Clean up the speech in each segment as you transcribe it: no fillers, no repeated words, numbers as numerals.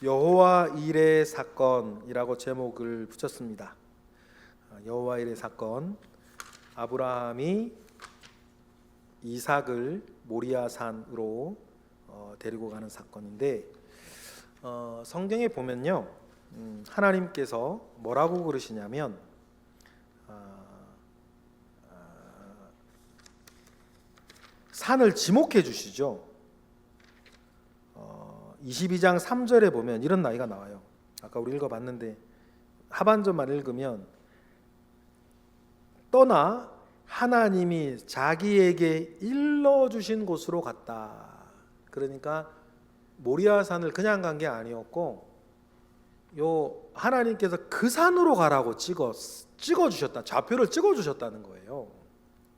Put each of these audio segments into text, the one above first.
여호와 일의 사건이라고 제목을 붙였습니다. 여호와 일의 사건, 아브라함이 이삭을 모리아산으로 데리고 가는 사건인데, 성경에 보면요, 하나님께서 뭐라고 그러시냐면 산을 지목해 주시죠. 22장 3절에 보면 이런 나이가 나와요. 아까 우리 읽어봤는데 하반절만 읽으면 떠나 하나님이 자기에게 일러주신 곳으로 갔다. 그러니까 모리아산을 그냥 간 게 아니었고, 하나님께서 그 산으로 가라고 찍어주셨다. 좌표를 찍어주셨다는 거예요.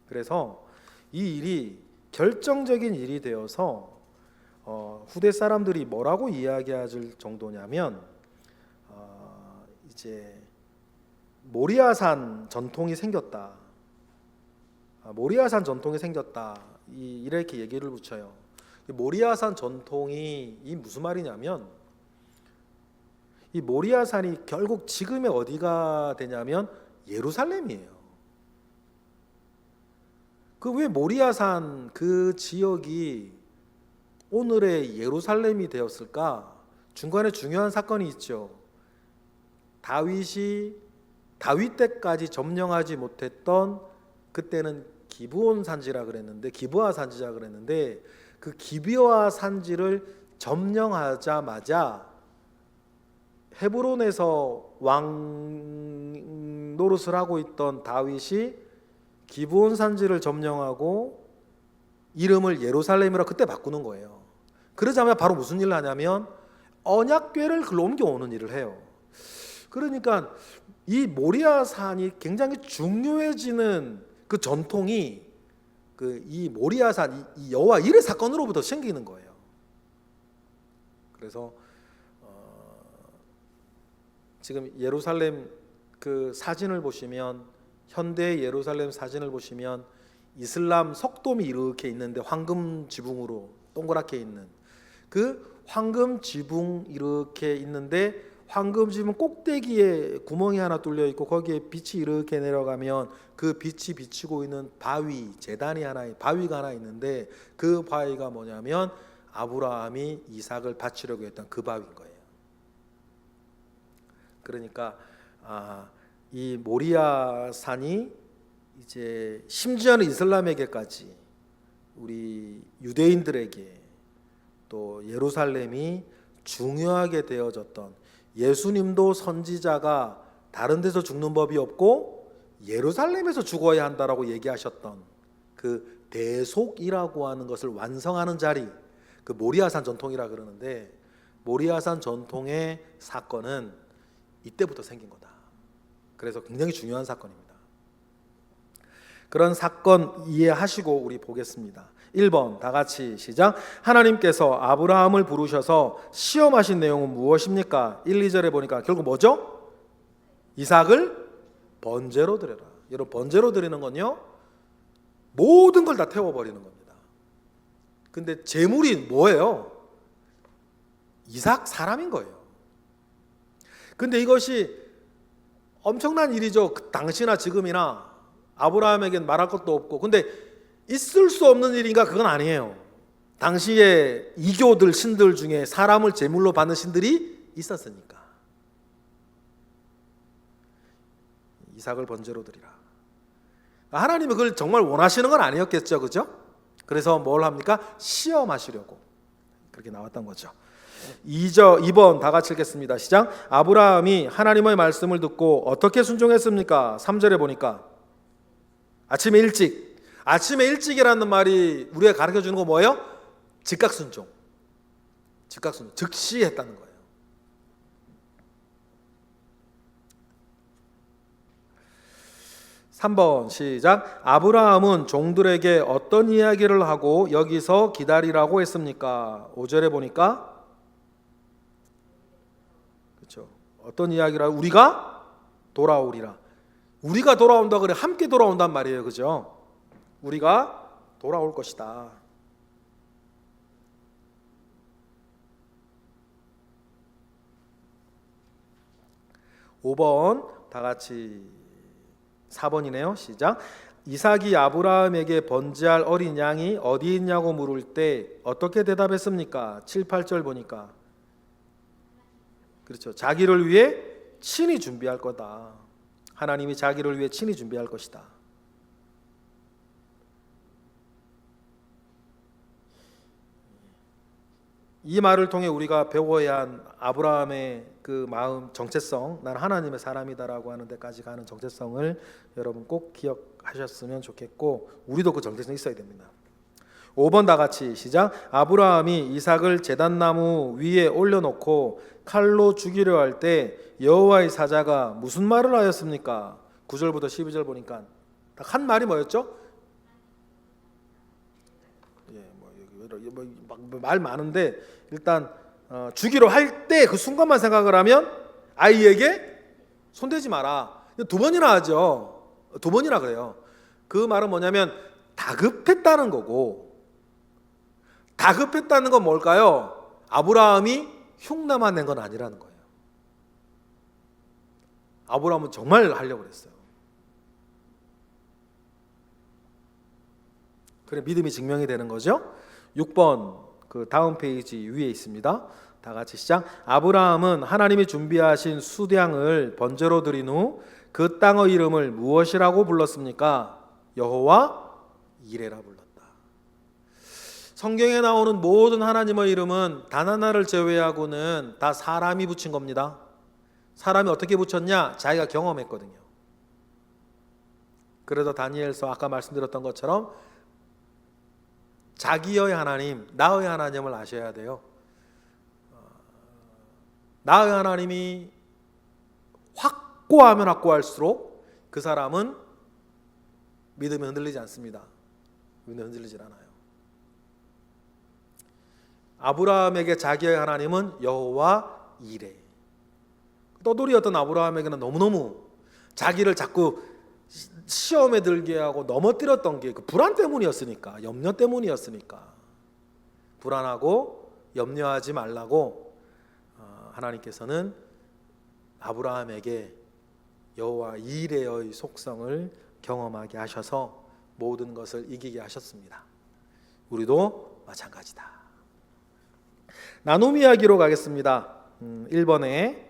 그래서 이 일이 결정적인 일이 되어서 후대 사람들이 뭐라고 이야기할 정도냐면, 이제 모리아산 전통이 생겼다. 모리아산 전통이 생겼다. 이렇게 얘기를 붙여요. 모리아산 전통이 무슨 말이냐면, 이 모리아산이 결국 지금의 어디가 되냐면 예루살렘이에요. 그 왜 모리아산 그 지역이 오늘의 예루살렘이 되었을까? 중간에 중요한 사건이 있죠. 다윗 때까지 점령하지 못했던, 그때는 기브온 산지라 그랬는데, 기브아 산지라 그랬는데, 그 기브아 산지를 점령하자마자 헤브론에서 왕 노릇을 하고 있던 다윗이 기브온 산지를 점령하고 이름을 예루살렘이라 그때 바꾸는 거예요. 그러자마자 바로 무슨 일을 하냐면 언약궤를 글로 옮겨오는 일을 해요. 그러니까 이 모리아산이 굉장히 중요해지는 그 전통이 이 모리아산, 이 여호와 일의 사건으로부터 생기는 거예요. 그래서 지금 예루살렘 그 사진을 보시면, 현대 예루살렘 사진을 보시면 이슬람 석돔이 이렇게 있는데, 황금 지붕으로 동그랗게 있는 그 황금 지붕 이렇게 있는데, 황금 지붕 꼭대기에 구멍이 하나 뚫려 있고 거기에 빛이 이렇게 내려가면 그 빛이 비치고 있는 바위, 바위가 하나 있는데, 그 바위가 뭐냐면 아브라함이 이삭을 바치려고 했던 그 바위인 거예요. 그러니까 이 모리아산이 이제 심지어는 이슬람에게까지, 우리 유대인들에게 또 예루살렘이 중요하게 되어졌던, 예수님도 선지자가 다른 데서 죽는 법이 없고 예루살렘에서 죽어야 한다라고 얘기하셨던 그 대속이라고 하는 것을 완성하는 자리, 그 모리아산 전통이라 그러는데, 모리아산 전통의 사건은 이때부터 생긴 거다. 그래서 굉장히 중요한 사건입니다. 그런 사건 이해하시고 우리 보겠습니다. 1번 다 같이 시작. 하나님께서 아브라함을 부르셔서 시험하신 내용은 무엇입니까? 1, 2절에 보니까 결국 뭐죠? 이삭을 번제로 드려라. 여러분, 번제로 드리는 건요, 모든 걸 다 태워버리는 겁니다. 근데 제물이 뭐예요? 이삭, 사람인 거예요. 근데 이것이 엄청난 일이죠. 당시나 지금이나 아브라함에겐 말할 것도 없고. 근데 있을 수 없는 일인가? 그건 아니에요. 당시에 이교들, 신들 중에 사람을 제물로 받는 신들이 있었으니까. 이삭을 번제로 드리라. 하나님이 그걸 정말 원하시는 건 아니었겠죠, 그죠? 그래서 뭘 합니까? 시험하시려고 그렇게 나왔던 거죠. 2번 다 같이 읽겠습니다. 시작. 아브라함이 하나님의 말씀을 듣고 어떻게 순종했습니까? 3절에 보니까 아침에 일찍이라는 말이 우리가 가르쳐 주는 거 뭐예요? 즉각순종. 즉시 했다는 거예요. (3번) 시작. 아브라함은 종들에게 어떤 이야기를 하고 여기서 기다리라고 했습니까? 5절에 보니까 그렇죠. 어떤 이야기를 하고, 우리가 돌아오리라. 우리가 돌아온다 그래, 함께 돌아온단 말이에요. 그죠? 우리가 돌아올 것이다. 5번 다 같이 4번이네요. 시작. 이삭이 아브라함에게 번제할 어린 양이 어디 있냐고 물을 때 어떻게 대답했습니까? 7, 8절 보니까 그렇죠. 자기를 위해 친히 준비할 거다. 하나님이 자기를 위해 친히 준비할 것이다. 이 말을 통해 우리가 배워야 한 아브라함의 그 마음, 정체성, 난 하나님의 사람이다라고 하는 데까지 가는 정체성을 여러분 꼭 기억하셨으면 좋겠고, 우리도 그 정체성이 있어야 됩니다. 5번 다 같이 시작. 아브라함이 이삭을 제단나무 위에 올려놓고 칼로 죽이려 할 때 여호와의 사자가 무슨 말을 하였습니까? 9절부터 12절 보니까 딱 한 말이 뭐였죠? 말 많은데 일단 주기로 할 때 그 순간만 생각을 하면 아이에게 손대지 마라. 2번이나 하죠. 2번이나 그래요. 그 말은 뭐냐면 다급했다는 거고, 다급했다는 건 뭘까요? 아브라함이 흉내만 낸 건 아니라는 거예요. 아브라함은 정말 하려고 그랬어요. 그래 믿음이 증명이 되는 거죠. 6번 그 다음 페이지 위에 있습니다. 다 같이 시작. 아브라함은 하나님이 준비하신 수량을 번제로 드린 후 그 땅의 이름을 무엇이라고 불렀습니까? 여호와 이레라 불렀다. 성경에 나오는 모든 하나님의 이름은 단 하나를 제외하고는 다 사람이 붙인 겁니다. 사람이 어떻게 붙였냐? 자기가 경험했거든요. 그래서 다니엘서 아까 말씀드렸던 것처럼 자기의 하나님, 나의 하나님을 아셔야 돼요. 나의 하나님이 확고하면 확고할수록 그 사람은 믿음이 흔들리지 않습니다. 믿음이 흔들리지 않아요. 아브라함에게 자기의 하나님은 여호와 이레. 떠돌이였던 아브라함에게는 너무너무 자기를 자꾸 시험에 들게 하고 넘어뜨렸던 게 그 불안 때문이었으니까, 염려 때문이었으니까, 불안하고 염려하지 말라고 하나님께서는 아브라함에게 여호와 이레의 속성을 경험하게 하셔서 모든 것을 이기게 하셨습니다. 우리도 마찬가지다. 나눔 이야기로 가겠습니다. 1번에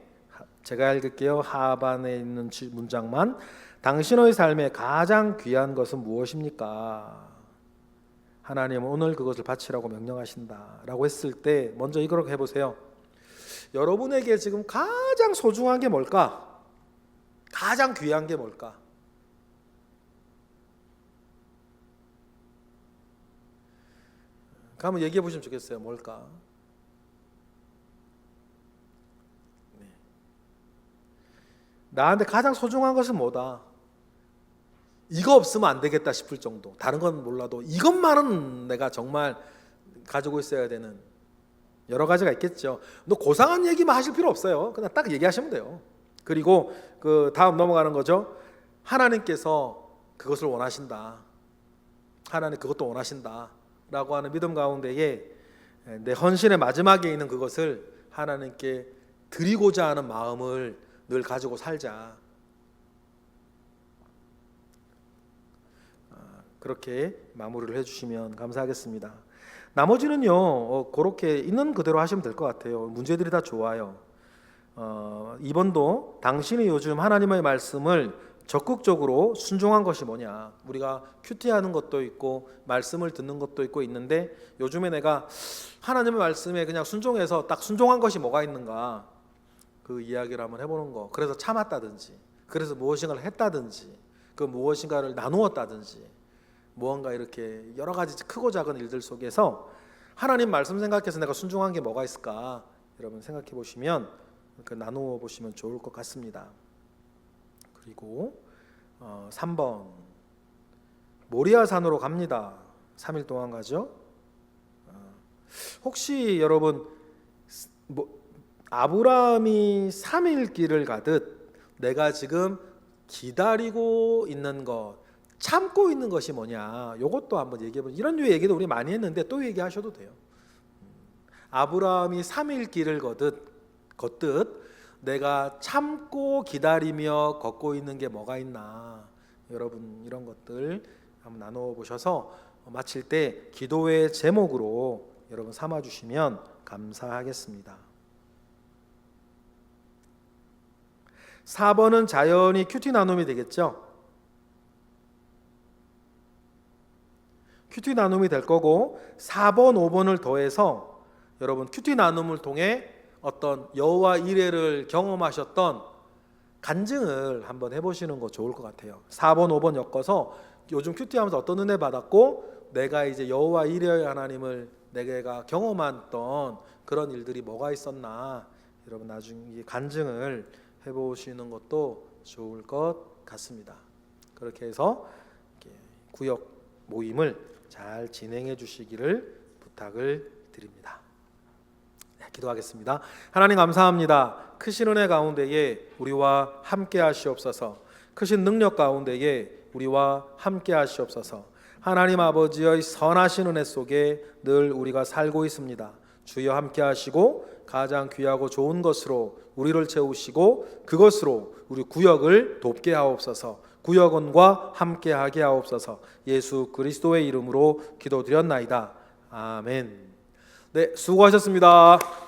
제가 읽을게요. 하반에 있는 문장만. 당신의 삶에 가장 귀한 것은 무엇입니까? 하나님은 오늘 그것을 바치라고 명령하신다 라고 했을 때 먼저 이걸 해보세요. 여러분에게 지금 가장 소중한 게 뭘까? 가장 귀한 게 뭘까? 한번 얘기해 보시면 좋겠어요. 뭘까? 나한테 가장 소중한 것은 뭐다? 이거 없으면 안 되겠다 싶을 정도. 다른 건 몰라도 이것만은 내가 정말 가지고 있어야 되는, 여러 가지가 있겠죠. 너 고상한 얘기만 하실 필요 없어요. 그냥 딱 얘기하시면 돼요. 그리고 그 다음 넘어가는 거죠. 하나님께서 그것을 원하신다. 하나님 그것도 원하신다 라고 하는 믿음 가운데에 내 헌신의 마지막에 있는 그것을 하나님께 드리고자 하는 마음을 늘 가지고 살자. 그렇게 마무리를 해주시면 감사하겠습니다. 나머지는요 그렇게 있는 그대로 하시면 될 것 같아요. 문제들이 다 좋아요. 2번도 당신이 요즘 하나님의 말씀을 적극적으로 순종한 것이 뭐냐. 우리가 큐티하는 것도 있고 말씀을 듣는 것도 있고 있는데 요즘에 내가 하나님의 말씀에 그냥 순종해서 딱 순종한 것이 뭐가 있는가, 그 이야기를 한번 해보는 거. 그래서 참았다든지, 그래서 무엇인가를 했다든지, 그 무엇인가를 나누었다든지, 무언가 이렇게 여러 가지 크고 작은 일들 속에서 하나님 말씀 생각해서 내가 순종한 게 뭐가 있을까, 여러분 생각해 보시면 그 나누어 보시면 좋을 것 같습니다. 그리고 3번 모리아 산으로 갑니다. 3일 동안 가죠. 혹시 여러분 아브라함이 3일 길을 가듯 내가 지금 기다리고 있는 것, 참고 있는 것이 뭐냐, 이것도 한번 얘기해보죠. 이런 류의 얘기도 우리 많이 했는데 또 얘기하셔도 돼요. 아브라함이 3일 길을 걷듯 내가 참고 기다리며 걷고 있는 게 뭐가 있나, 여러분 이런 것들 한번 나눠 보셔서 마칠 때 기도의 제목으로 여러분 삼아 주시면 감사하겠습니다. 4번은 자연히 큐티 나눔이 되겠죠. 큐티 나눔이 될 거고, 4번, 5번을 더해서 여러분 큐티 나눔을 통해 어떤 여호와 이레를 경험하셨던 간증을 한번 해보시는 거 좋을 것 같아요. 4번, 5번 엮어서 요즘 큐티하면서 어떤 은혜 받았고, 내가 이제 여호와 이레의 하나님을 내가 경험했던 그런 일들이 뭐가 있었나, 여러분 나중에 간증을 해보시는 것도 좋을 것 같습니다. 그렇게 해서 구역 모임을 잘 진행해 주시기를 부탁을 드립니다. 기도하겠습니다. 하나님 감사합니다. 크신 은혜 가운데에 우리와 함께 하시옵소서. 크신 능력 가운데에 우리와 함께 하시옵소서. 하나님 아버지의 선하신 은혜 속에 늘 우리가 살고 있습니다. 주여 함께 하시고 가장 귀하고 좋은 것으로 우리를 채우시고 그것으로 우리 구역을 돕게 하옵소서. 구역원과 함께하게 하옵소서. 예수 그리스도의 이름으로 기도드렸나이다. 아멘. 네, 수고하셨습니다.